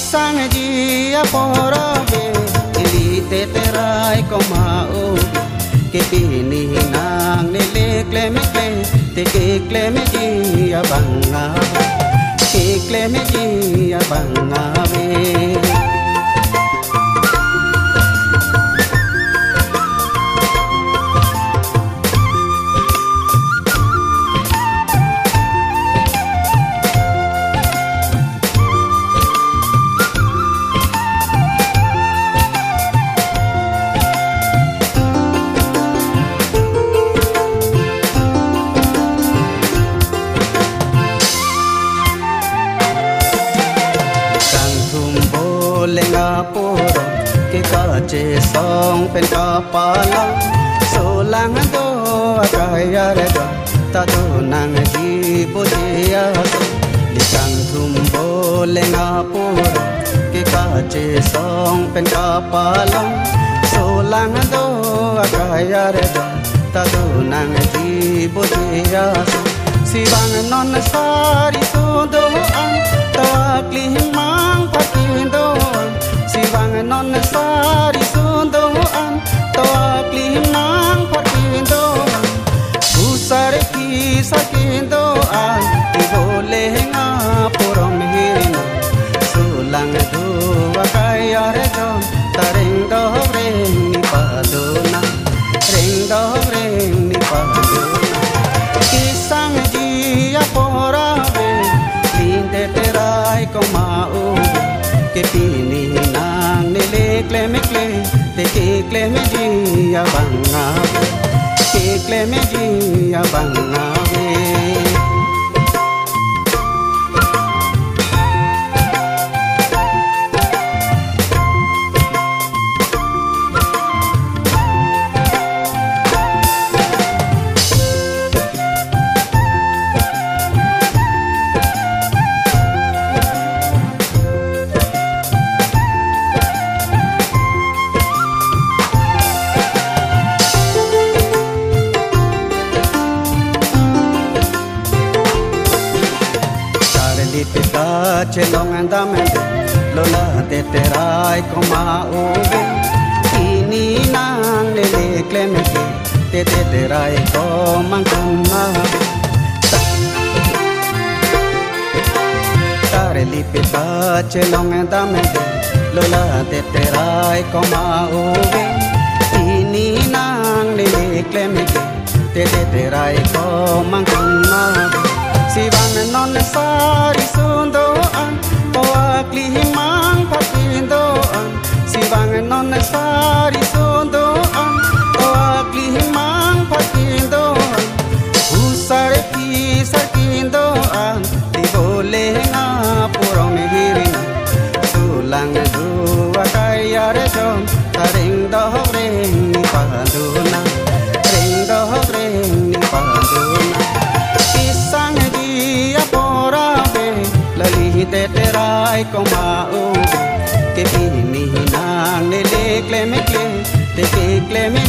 sang dia porabe ili te terai ko mau ke pini nang nele kleme te ke kleme dia banga ke kleme dia banga be Puro ke kache song pen kapalang solang do akaya rega ta do nang ji budia likang thumbo lenga puro ke kache song pen kapalang solang do akaya rega ta do nang ji budia siwang non sari sudo an takli mang patindo siwang non sari sudo an takli mang patindo usare ki sakindo an ibole nga purom hirina sulang do akaya rejo tareng do reng ni padona reng do reng ni padona kisang dia porabe linde terai ko mau ke pini nang nele kleme te ke kleme dia banga ke kleme dia banga be chelong andamente lola te terai ko mau be ini nang lele kleme te terai ko mangkuna tare lipita chelong andamente lola te terai ko mau be ini nang lele kleme te terai ko mangkuna siwang non sari sundo an pakli mang patindo an siwang non sari sundo an pakli mang patindo an usare ki sakindo an ibole nga purom hirina sulang du akaya rejo tareng do reng ni paduna reng do reng ni paduna kisang dia porabe lali te terai ko mau ke pini nang nele kleme te ke kleme